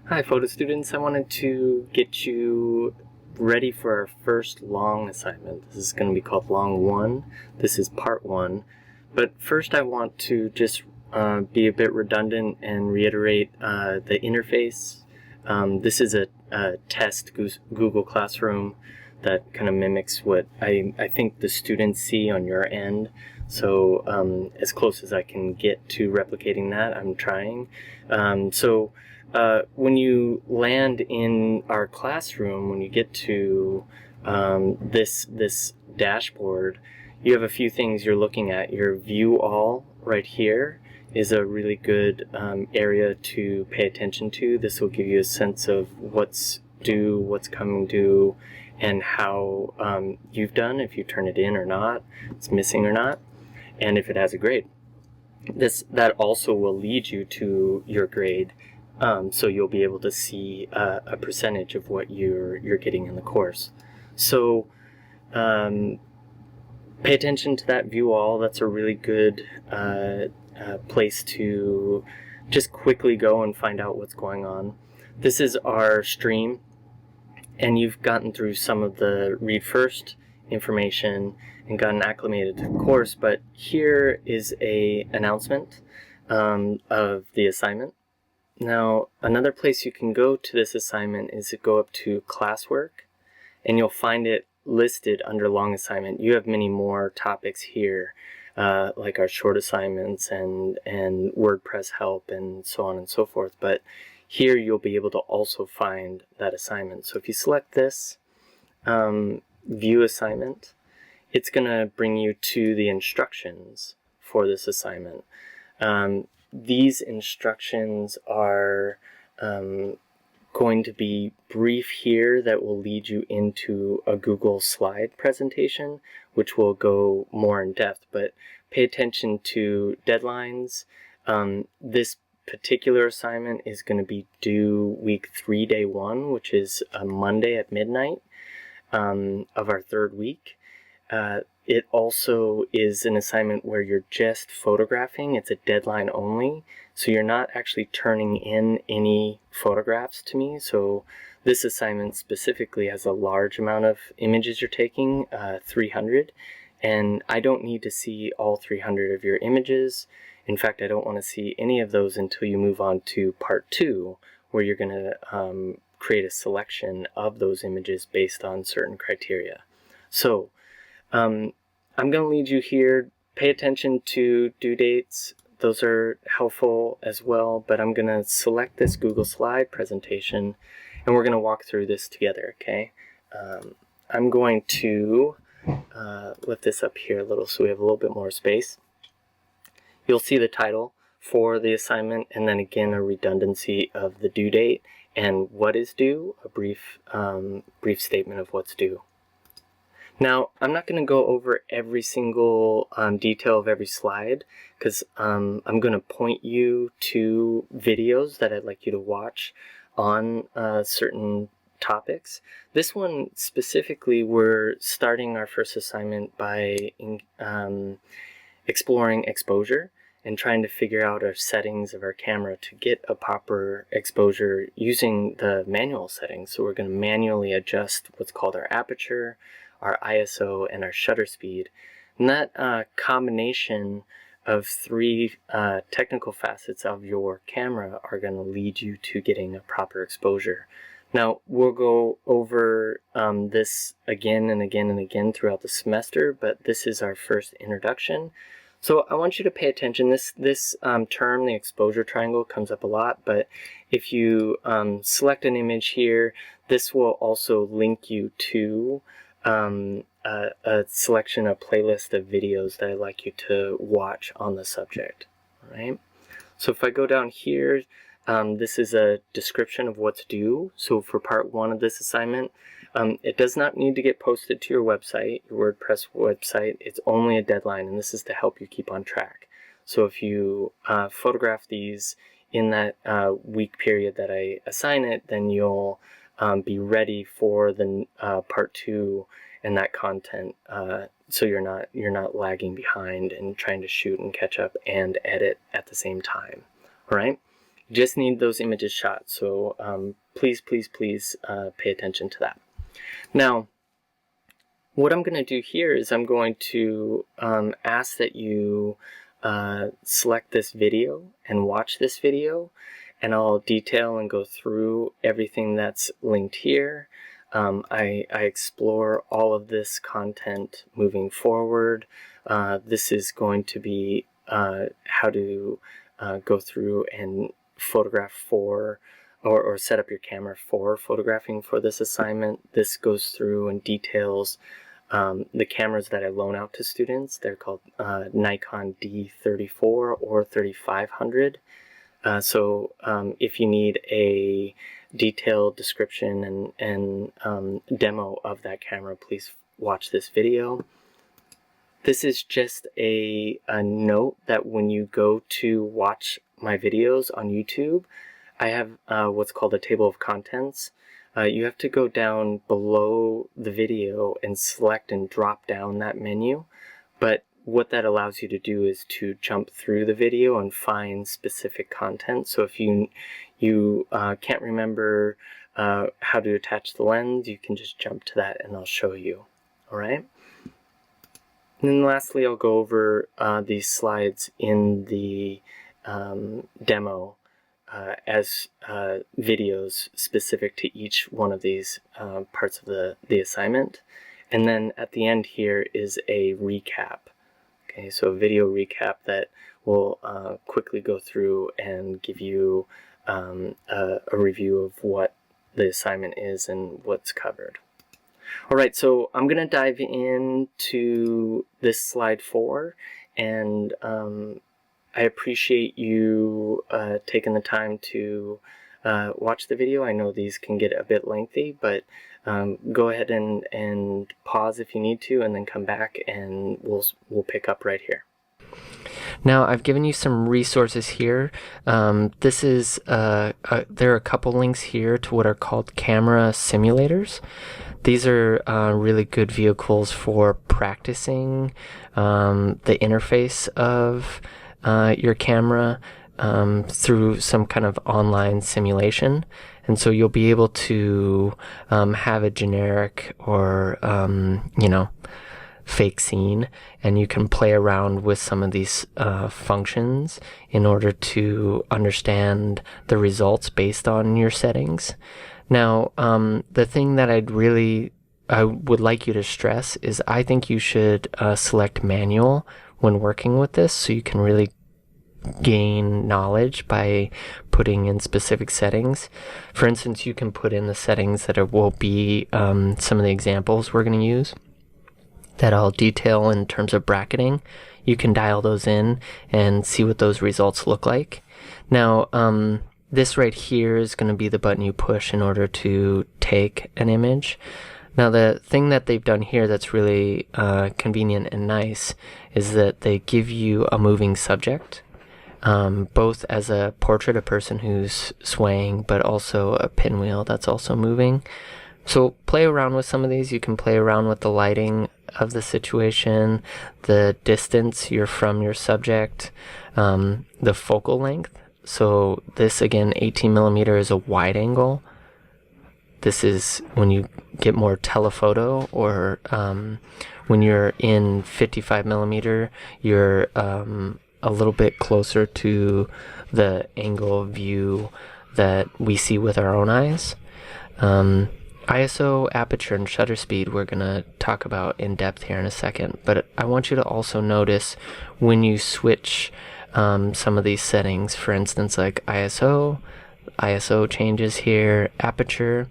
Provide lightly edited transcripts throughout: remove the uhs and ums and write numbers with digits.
Hi photo students, I wanted to get you ready for our first long assignment. This is going to be called Long 1. This is part 1. But first I want to just be a bit redundant and reiterate the interface. This is a test Google Classroom that kind of mimics what I think the students see on your end. So as close as I can get to replicating that, I'm trying. When you land in our classroom, when you get to this dashboard, you have a few things you're looking at. Your view all right here is a really good area to pay attention to. This will give you a sense of what's due, what's coming due, and how you've done, if you turn it in or not, it's missing or not, and if it has a grade. That also will lead you to your grade. So you'll be able to see a percentage of what you're getting in the course. So pay attention to that view all. That's a really good place to just quickly go and find out what's going on. This is our stream, and you've gotten through some of the read first information and gotten acclimated to the course, but here is a announcement of the assignment. Now, another place you can go to this assignment is to go up to classwork, and you'll find it listed under long assignment. You have many more topics here, like our short assignments and WordPress help and so on and so forth, but here you'll be able to also find that assignment. So if you select this, view assignment, it's going to bring you to the instructions for this assignment. These instructions are going to be brief here that will lead you into a Google slide presentation, which will go more in depth, but pay attention to deadlines. This particular assignment is going to be due week 3, day 1, which is a Monday at midnight of our third week. It also is an assignment where you're just photographing. It's a deadline only, so you're not actually turning in any photographs to me. So this assignment specifically has a large amount of images you're taking, 300, and I don't need to see all 300 of your images. In fact, I don't want to see any of those until you move on to part 2, where you're going to create a selection of those images based on certain criteria. So I'm going to lead you here. Pay attention to due dates. Those are helpful as well, but I'm going to select this Google slide presentation and we're going to walk through this together, okay? I'm going to lift this up here a little so we have a little bit more space. You'll see the title for the assignment, and then again a redundancy of the due date and what is due, a brief statement of what's due. Now, I'm not going to go over every single detail of every slide, because I'm going to point you to videos that I'd like you to watch on certain topics. This one specifically, we're starting our first assignment by exploring exposure and trying to figure out our settings of our camera to get a proper exposure using the manual settings. So we're going to manually adjust what's called our aperture, our ISO, and our shutter speed. And that combination of 3 technical facets of your camera are going to lead you to getting a proper exposure. Now, we'll go over this again and again and again throughout the semester, but this is our first introduction. So I want you to pay attention. This term, the exposure triangle, comes up a lot, but if you select an image here, this will also link you to a selection, a playlist of videos that I'd like you to watch on the subject. All right. So if I go down here, this is a description of what's due. So for part 1 of this assignment, it does not need to get posted to your website, your WordPress website. It's only a deadline, and this is to help you keep on track. So if you photograph these in that week period that I assign it, then you'll be ready for the part 2 and that content, so you're not lagging behind and trying to shoot and catch up and edit at the same time. All right. just need those images shot. So please pay attention to that. Now, what I'm going to do here is I'm going to ask that you select this video and watch this video, and I'll detail and go through everything that's linked here. I explore all of this content moving forward. This is going to be how to go through and photograph for or set up your camera for photographing for this assignment. This goes through and details the cameras that I loan out to students. They're called Nikon D34 or 3500. So if you need a detailed description and demo of that camera, please watch this video. This is just a note that when you go to watch my videos on YouTube, I have what's called a table of contents. You have to go down below the video and select and drop down that menu. But what that allows you to do is to jump through the video and find specific content. So if you can't remember how to attach the lens, you can just jump to that and I'll show you. All right. And then lastly, I'll go over these slides in the demo as videos specific to each one of these parts of the assignment. And then at the end here is a recap. Okay, so a video recap that will quickly go through and give you a review of what the assignment is and what's covered. All right, so I'm going to dive into this slide 4, and I appreciate you taking the time to watch the video. I know these can get a bit lengthy, but go ahead and pause if you need to, and then come back and we'll pick up right here. Now, I've given you some resources here. This is there are a couple links here to what are called camera simulators. These are really good vehicles for practicing the interface of your camera through some kind of online simulation. And so you'll be able to have a generic or fake scene, and you can play around with some of these functions in order to understand the results based on your settings. Now, the thing that I would like you to stress is I think you should select manual when working with this, so you can really gain knowledge by putting in specific settings. For instance, you can put in the settings that will be some of the examples we're going to use that I'll detail in terms of bracketing. You can dial those in and see what those results look like. Now, this right here is going to be the button you push in order to take an image. Now, the thing that they've done here that's really convenient and nice is that they give you a moving subject, both as a portrait, a person who's swaying, but also a pinwheel that's also moving. So play around with some of these. You can play around with the lighting of the situation, the distance you're from your subject, the focal length. So this, again, 18 millimeter is a wide angle. This is when you get more telephoto, or when you're in 55 millimeter, you're a little bit closer to the angle of view that we see with our own eyes. ISO, aperture, and shutter speed we're going to talk about in depth here in a second, but I want you to also notice when you switch some of these settings. For instance, like ISO changes here, aperture,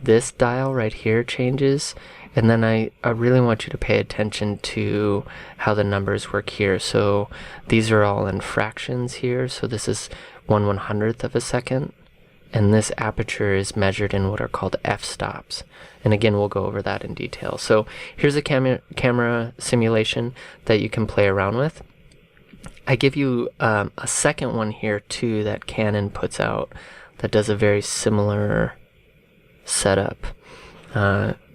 this dial right here changes, and then I really want you to pay attention to how the numbers work here. So these are all in fractions here, so this is 1/100th of a second. And this aperture is measured in what are called f-stops. And again, we'll go over that in detail. So here's a camera simulation that you can play around with. I give you a second one here too that Canon puts out that does a very similar setup.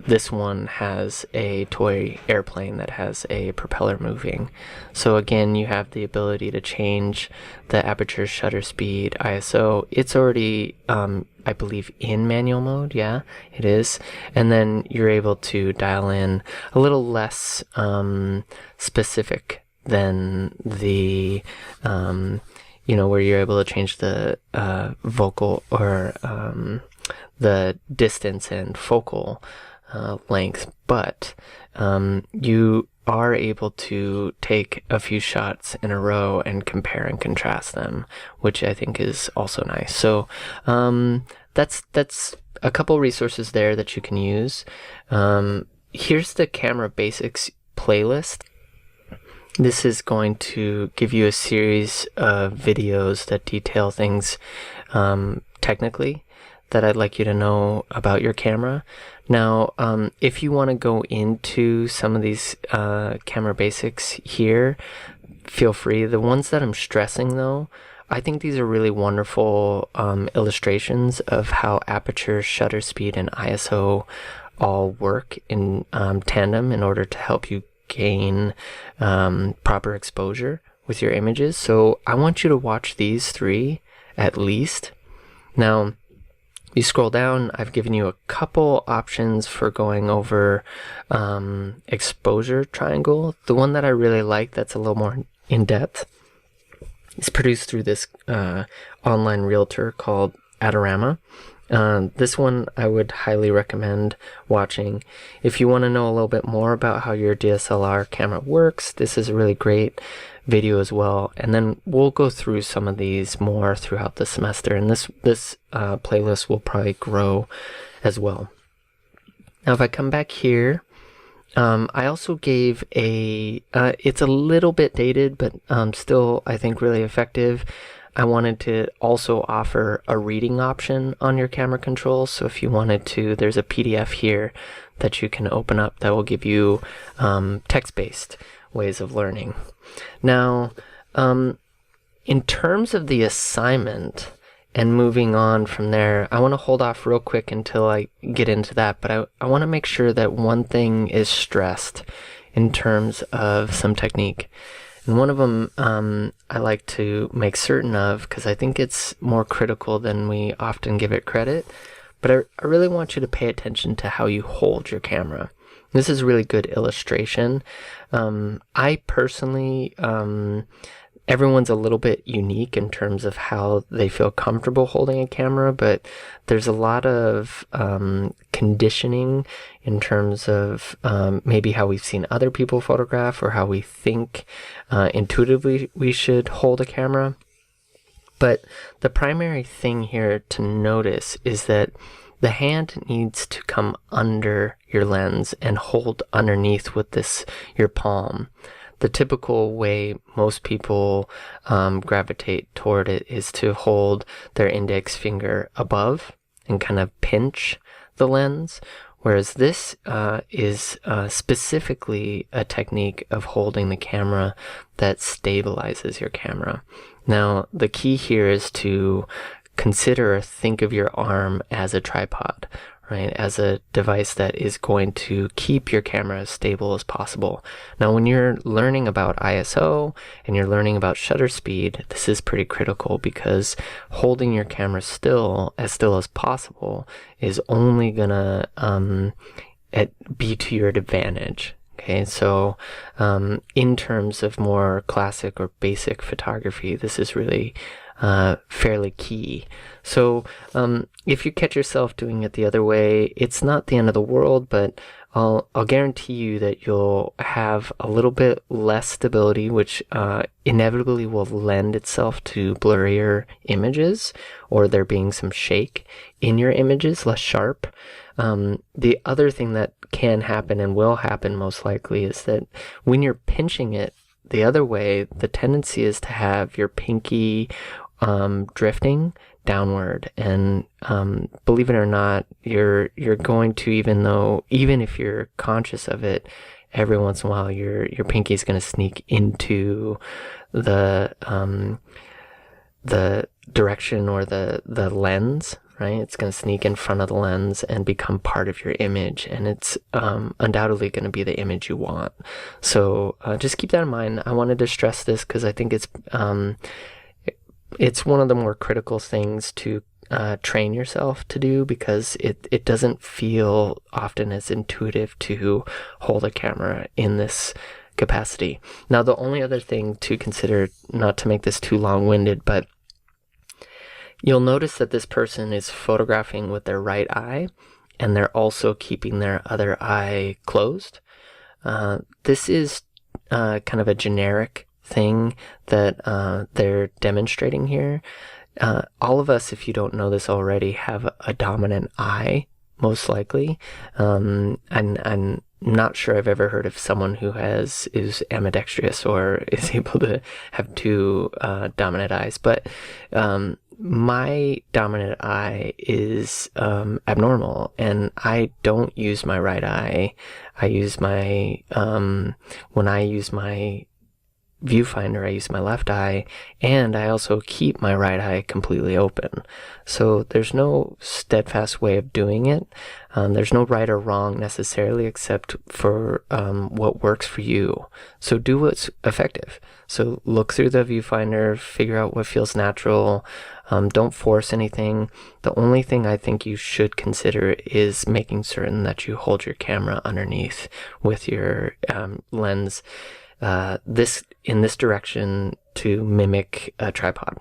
this one has a toy airplane that has a propeller moving. So again, you have the ability to change the aperture, shutter speed, ISO. It's already, I believe, in manual mode. Yeah, it is. And then you're able to dial in a little less specific than the where you're able to change the vocal or the distance and focal length, but you are able to take a few shots in a row and compare and contrast them, which I think is also nice. So that's a couple resources there that you can use. Here's the Camera Basics playlist. This is going to give you a series of videos that detail things technically that I'd like you to know about your camera. Now, if you want to go into some of these camera basics here, feel free. The ones that I'm stressing, though, I think these are really wonderful illustrations of how aperture, shutter speed, and ISO all work in tandem in order to help you gain proper exposure with your images. So I want you to watch these three at least. Now, you scroll down, I've given you a couple options for going over exposure triangle. The one that I really like that's a little more in-depth is produced through this online realtor called Adorama. This one I would highly recommend watching. If you want to know a little bit more about how your DSLR camera works, this is a really great video as well. And then we'll go through some of these more throughout the semester, and this playlist will probably grow as well. Now, if I come back here, I also gave it's a little bit dated, but still I think really effective. I wanted to also offer a reading option on your camera controls. So if you wanted to, there's a PDF here that you can open up that will give you text-based ways of learning. Now, in terms of the assignment and moving on from there, I want to hold off real quick until I get into that, but I want to make sure that one thing is stressed in terms of some technique. And one of them I like to make certain of, because I think it's more critical than we often give it credit, but I really want you to pay attention to how you hold your camera. This is a really good illustration. I personally, everyone's a little bit unique in terms of how they feel comfortable holding a camera, but there's a lot of conditioning in terms of maybe how we've seen other people photograph or how we think intuitively we should hold a camera. But the primary thing here to notice is that the hand needs to come under your lens and hold underneath with your palm. The typical way most people gravitate toward it is to hold their index finger above and kind of pinch the lens, whereas this is specifically a technique of holding the camera that stabilizes your camera. Now, the key here is to consider or think of your arm as a tripod, right? As a device that is going to keep your camera as stable as possible. Now, when you're learning about ISO and you're learning about shutter speed, this is pretty critical because holding your camera still as possible is only gonna be to your advantage. Okay, so in terms of more classic or basic photography, this is really fairly key. So if you catch yourself doing it the other way, it's not the end of the world, but I'll guarantee you that you'll have a little bit less stability, which inevitably will lend itself to blurrier images or there being some shake in your images, less sharp. The other thing that can happen and will happen most likely is that when you're pinching it the other way, the tendency is to have your pinky drifting downward, and believe it or not, you're going to, even if you're conscious of it, every once in a while your pinky is going to sneak into the direction or the lens, right? It's going to sneak in front of the lens and become part of your image, and it's undoubtedly going to be the image you want. So just keep that in mind. I wanted to stress this because I think it's one of the more critical things to train yourself to do, because it doesn't feel often as intuitive to hold a camera in this capacity. Now, the only other thing to consider, not to make this too long-winded, but you'll notice that this person is photographing with their right eye, and they're also keeping their other eye closed. This is kind of a generic thing that they're demonstrating here. All of us, if you don't know this already, have a dominant eye, most likely. And I'm not sure I've ever heard of someone who is ambidextrous or is able to have two dominant eyes. But my dominant eye is abnormal, and I don't use my right eye. I use my when I use my viewfinder, I use my left eye, and I also keep my right eye completely open. So there's no steadfast way of doing it. There's no right or wrong necessarily, except for what works for you. So do what's effective. So look through the viewfinder, figure out what feels natural. Don't force anything. The only thing I think you should consider is making certain that you hold your camera underneath with your lens in this direction to mimic a tripod.